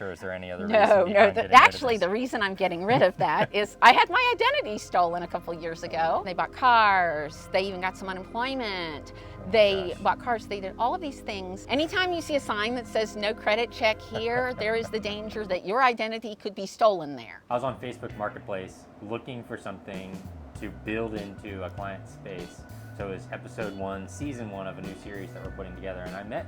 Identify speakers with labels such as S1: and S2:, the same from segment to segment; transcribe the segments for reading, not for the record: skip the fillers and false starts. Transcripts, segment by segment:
S1: Or is there any other
S2: No,
S1: reason?
S2: actually, the reason I'm getting rid of that is I had my identity stolen a couple years ago. They bought cars, they even got some unemployment. They bought cars, they did all of these things. Anytime you see a sign that says no credit check here, there is the danger that your identity could be stolen there.
S1: I was on Facebook Marketplace looking for something to build into a client space. So it was episode 1, season 1 of a new series that we're putting together, and I met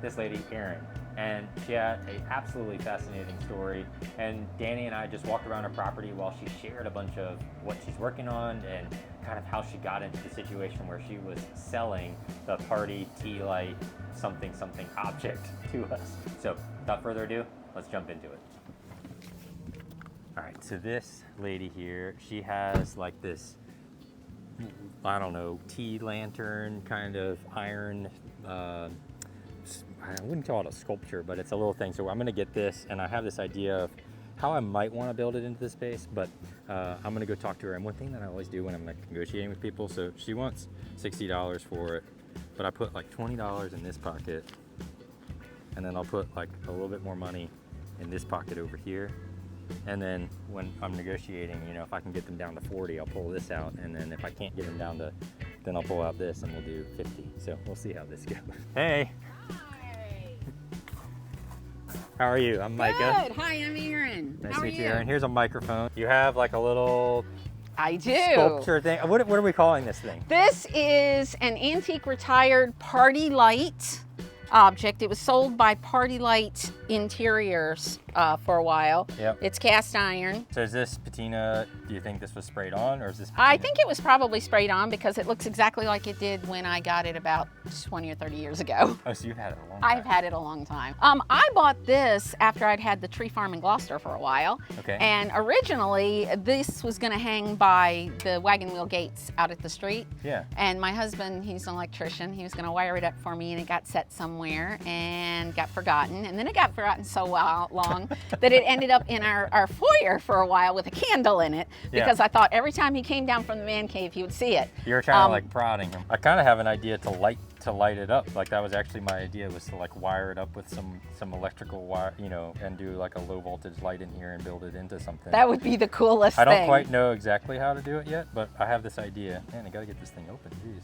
S1: this lady, Erin, and she had an absolutely fascinating story. And Danny and I just walked around her property while she shared a bunch of what she's working on and kind of how she got into the situation where she was selling the party tea light something object to us. So without further ado, let's jump into it. All right, so this lady here, she has like this, I don't know, tea lantern kind of iron, I wouldn't call it a sculpture, but it's a little thing. So I'm gonna get this, and I have this idea of how I might want to build it into this space, but I'm gonna go talk to her. And one thing that I always do when I'm like negotiating with people, so she wants $60 for it, but I put like $20 in this pocket, and then I'll put like a little bit more money in this pocket over here. And then when I'm negotiating, you know, if I can get them down to 40, I'll pull this out. And then if I can't get them down to, then I'll pull out this and we'll do 50. So we'll see how this goes. Hey. How are you? I'm Micah.
S2: Good. Hi, I'm Erin.
S1: Nice to meet you, Erin. Here's a microphone. You have like a little
S2: I do.
S1: Sculpture thing. What are we calling this thing?
S2: This is an antique retired party light object. It was sold by Party Light Interiors for a while.
S1: Yep.
S2: It's cast iron.
S1: So is this patina, do you think this was sprayed on, or is this patina?
S2: I think it was probably sprayed on because it looks exactly like it did when I got it about 20 or 30 years ago.
S1: Oh, so you've had it a long time.
S2: I've had it a long time. I bought this after I'd had the tree farm in Gloucester for a while.
S1: Okay.
S2: And originally this was going to hang by the wagon wheel gates out at the street.
S1: Yeah.
S2: And my husband, he's an electrician, he was going to wire it up for me, and it got set somewhere and got forgotten. And then it got forgotten so long that it ended up in our foyer for a while with a candle in it, because I thought every time he came down from the man cave, he would see it.
S1: You were kind of like prodding him. I kind of have an idea to light it up. Like that was actually my idea, was to like wire it up with some electrical wire, you know, and do like a low voltage light in here and build it into something.
S2: That would be the coolest thing.
S1: I don't quite know exactly how to do it yet, but I have this idea. Man, I gotta get this thing open, jeez.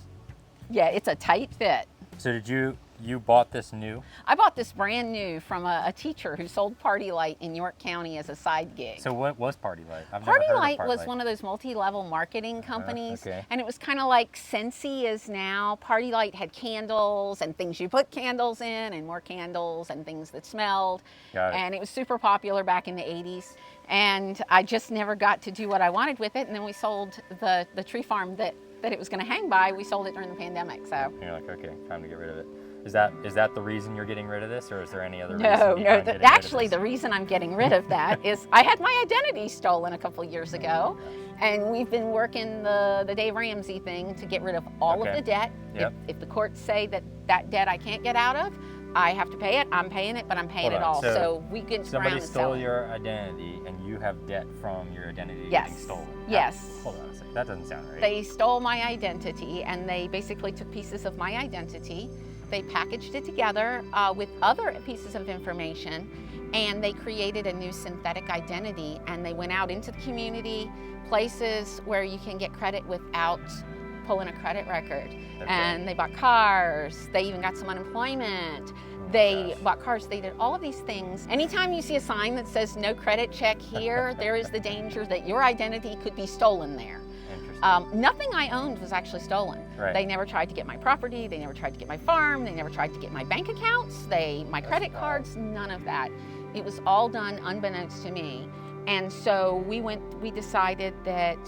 S2: Yeah, it's a tight fit.
S1: So did you bought this new?
S2: I bought this brand new from a teacher who sold Party Light in York County as a side gig.
S1: So what was Party Light? I've
S2: Party
S1: never heard
S2: Light
S1: of Party
S2: was
S1: Light.
S2: one of those multi-level marketing companies,
S1: okay.
S2: And it was kind of like Scentsy is now. Party Light had candles and things you put candles in, and more candles and things that smelled.
S1: Got it.
S2: And it was super popular back in the 80s. And I just never got to do what I wanted with it. And then we sold the tree farm that it was going to hang by. We sold it during the pandemic. So
S1: you're like, okay, time to get rid of it. Is that the reason you're getting rid of this, or is there any other reason?
S2: Actually, the reason I'm getting rid of that is I had my identity stolen a couple years ago, and we've been working the Dave Ramsey thing to get rid of all of the debt.
S1: Yep.
S2: If the courts say that debt I can't get out of, I have to pay it. I'm paying it, but I'm paying it all. So we get around
S1: somebody
S2: to
S1: stole
S2: selling.
S1: your identity, and you have debt from your identity
S2: Yes.
S1: getting stolen.
S2: Yes.
S1: Hold on a second. That doesn't sound right.
S2: They stole my identity, and they basically took pieces of my identity. They packaged it together with other pieces of information, and they created a new synthetic identity, and they went out into the community, places where you can get credit without pulling a credit record.
S1: Okay.
S2: And they bought cars, they even got some unemployment. They bought cars, they did all of these things. Anytime you see a sign that says no credit check here, there is the danger that your identity could be stolen there. Nothing I owned was actually stolen.
S1: Right.
S2: They never tried to get my property, they never tried to get my farm, they never tried to get my bank accounts, my credit cards, none of that. It was all done unbeknownst to me. And so we decided that,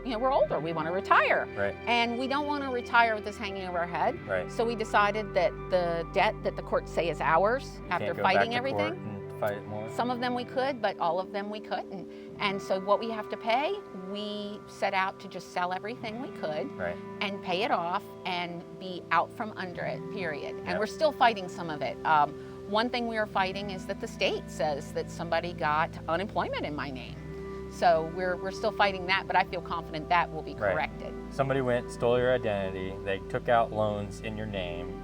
S2: you know, we're older, we want to retire.
S1: Right.
S2: And we don't want to retire with this hanging over our head.
S1: Right.
S2: So we decided that the debt that the courts say is ours, after fighting everything.
S1: Fight it more.
S2: Some of them we could, but all of them we couldn't. And so what we have to pay, we set out to just sell everything we could,
S1: right,
S2: and pay it off and be out from under it, period. And
S1: Yep.
S2: we're still fighting some of it. One thing we are fighting is that the state says that somebody got unemployment in my name. So we're still fighting that, but I feel confident that will be
S1: Right.
S2: corrected.
S1: Somebody stole your identity, they took out loans in your name,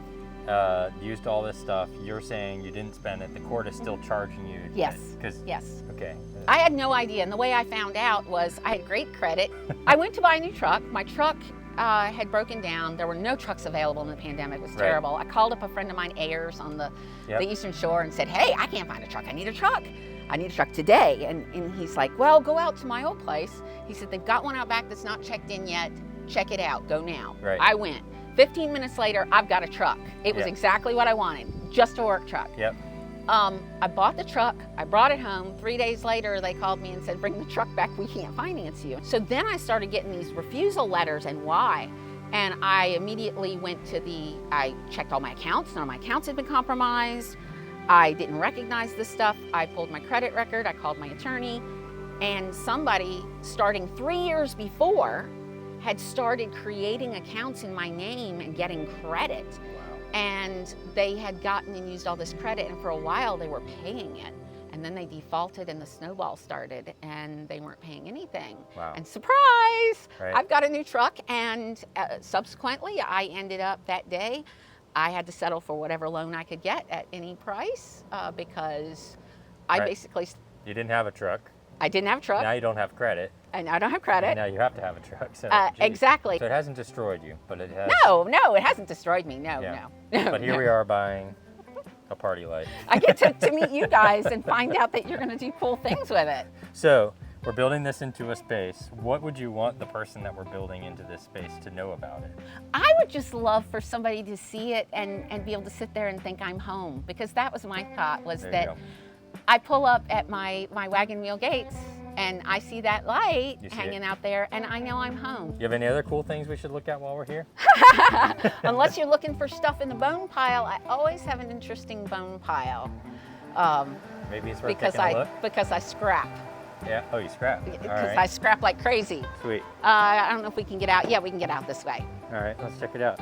S1: used all this stuff. You're saying you didn't spend it. The court is still charging you.
S2: Yes.
S1: Because
S2: Yes.
S1: okay.
S2: I had no idea, and the way I found out was I had great credit. I went to buy a new truck. My truck had broken down. There were no trucks available in the pandemic. It was terrible. I called up a friend of mine, Ayers, on the Eastern Shore, and said, hey, I can't find a truck. I need a truck. I need a truck today. And he's like, well, go out to my old place. He said, they've got one out back that's not checked in yet. Check it out. Go now.
S1: Right.
S2: I went. 15 minutes later, I've got a truck. It was exactly what I wanted, just a work truck.
S1: Yep.
S2: I bought the truck, I brought it home. 3 days later, they called me and said, bring the truck back, we can't finance you. So then I started getting these refusal letters, and why? And I immediately went to I checked all my accounts. None of my accounts had been compromised. I didn't recognize this stuff. I pulled my credit record, I called my attorney, and somebody starting 3 years before had started creating accounts in my name and getting credit. And they had gotten and used all this credit, and for a while they were paying it. And then they defaulted and the snowball started and they weren't paying anything.
S1: Wow.
S2: And surprise,
S1: Right.
S2: I've got a new truck, and subsequently I ended up that day, I had to settle for whatever loan I could get at any price because I basically...
S1: You didn't have a truck.
S2: I didn't have a truck.
S1: Now you don't have credit.
S2: And I don't have credit.
S1: And now you have to have a truck. So,
S2: exactly.
S1: So it hasn't destroyed you, but it has.
S2: No, it hasn't destroyed me. No.
S1: But here we are buying a party light.
S2: I get to meet you guys and find out that you're going to do cool things with it.
S1: So we're building this into a space. What would you want the person that we're building into this space to know about it?
S2: I would just love for somebody to see it and be able to sit there and think I'm home, because that was my thought, was that I pull up at my wagon wheel gates and I see that light hanging out there, and I know I'm home.
S1: You have any other cool things we should look at while we're here?
S2: Unless you're looking for stuff in the bone pile, I always have an interesting bone pile.
S1: Maybe it's worth taking a look.
S2: Because I scrap.
S1: Yeah. Oh, you scrap.
S2: Because I scrap like crazy.
S1: Sweet.
S2: I don't know if we can get out. Yeah, we can get out this way.
S1: All right, let's check it out.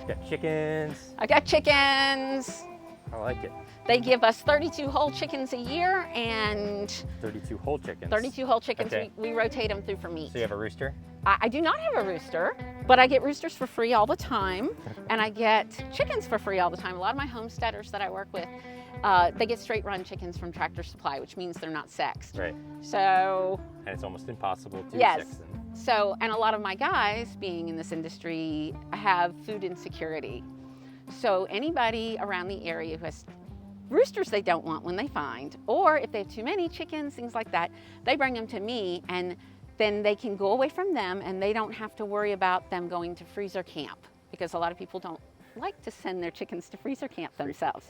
S1: Got chickens.
S2: I got chickens.
S1: I like it.
S2: They give us 32 whole chickens a year, and
S1: 32 whole chickens.
S2: 32 whole chickens.
S1: Okay.
S2: We rotate them through for meat.
S1: So you have a rooster?
S2: I do not have a rooster, but I get roosters for free all the time, and I get chickens for free all the time. A lot of my homesteaders that I work with, they get straight run chickens from Tractor Supply, which means they're not sexed.
S1: Right.
S2: So.
S1: And it's almost impossible to
S2: yes.
S1: sex them.
S2: So, and a lot of my guys, being in this industry, have food insecurity. So anybody around the area who has roosters they don't want when they find, or if they have too many chickens, things like that, they bring them to me, and then they can go away from them and they don't have to worry about them going to freezer camp, because a lot of people don't like to send their chickens to freezer camp themselves.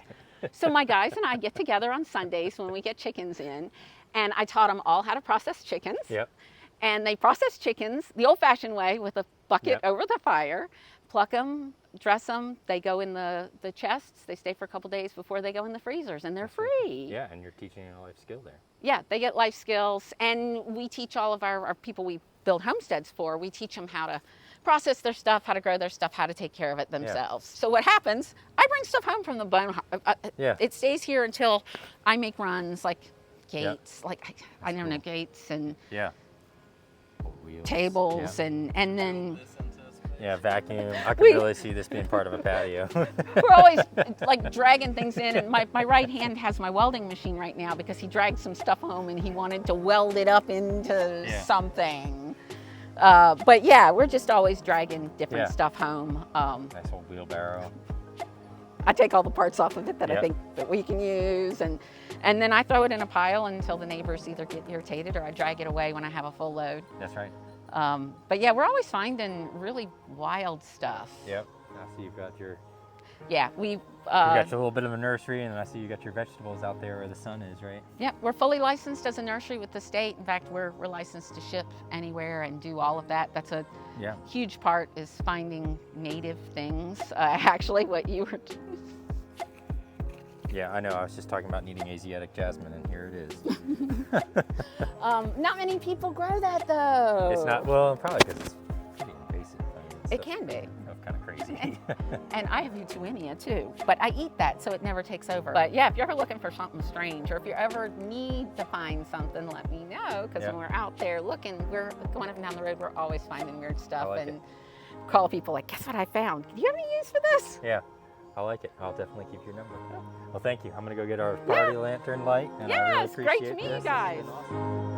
S2: So my guys and I get together on Sundays when we get chickens in, and I taught them all how to process chickens.
S1: Yep.
S2: And they process chickens the old-fashioned way with a bucket over the fire, pluck them, dress them, they go in the chests, they stay for a couple days before they go in the freezers, and they're free.
S1: Yeah, and you're teaching a life skill there.
S2: Yeah, they get life skills, and we teach all of our people we build homesteads for, we teach them how to process their stuff, how to grow their stuff, how to take care of it themselves. Yeah. So what happens, I bring stuff home from the bone, it stays here until I make runs, like gates, like I don't know, gates and tables, and then
S1: vacuum. I can really see this being part of a patio.
S2: We're always like dragging things in, and my right hand has my welding machine right now because he dragged some stuff home and he wanted to weld it up into something. But yeah, we're just always dragging different stuff home.
S1: Nice old wheelbarrow.
S2: I take all the parts off of it that I think that we can use, and then I throw it in a pile until the neighbors either get irritated or I drag it away when I have a full load.
S1: That's right.
S2: But yeah, we're always finding really wild stuff.
S1: Yep. I see you've got your...
S2: Yeah,
S1: you got a little bit of a nursery, and I see you got your vegetables out there where the sun is, right?
S2: Yeah, we're fully licensed as a nursery with the state. In fact, we're licensed to ship anywhere and do all of that. That's a huge part, is finding native things. Actually, what you were...
S1: Yeah, I know. I was just talking about needing Asiatic jasmine, and here it is.
S2: Not many people grow that, though.
S1: It's not, well, probably because it's pretty invasive.
S2: It can be.
S1: Kind of crazy.
S2: And I have Eutuinia too, but I eat that, so it never takes over. But yeah, if you're ever looking for something strange, or if you ever need to find something, let me know, because when we're out there looking, we're going up and down the road, we're always finding weird stuff, and call people like, guess what I found? Do you have any use for this?
S1: Yeah. I like it. I'll definitely keep your number. Well, thank you. I'm going to go get our party lantern light. And I really
S2: Yes, great to
S1: appreciate
S2: meet you
S1: this.
S2: guys.
S1: This has been awesome.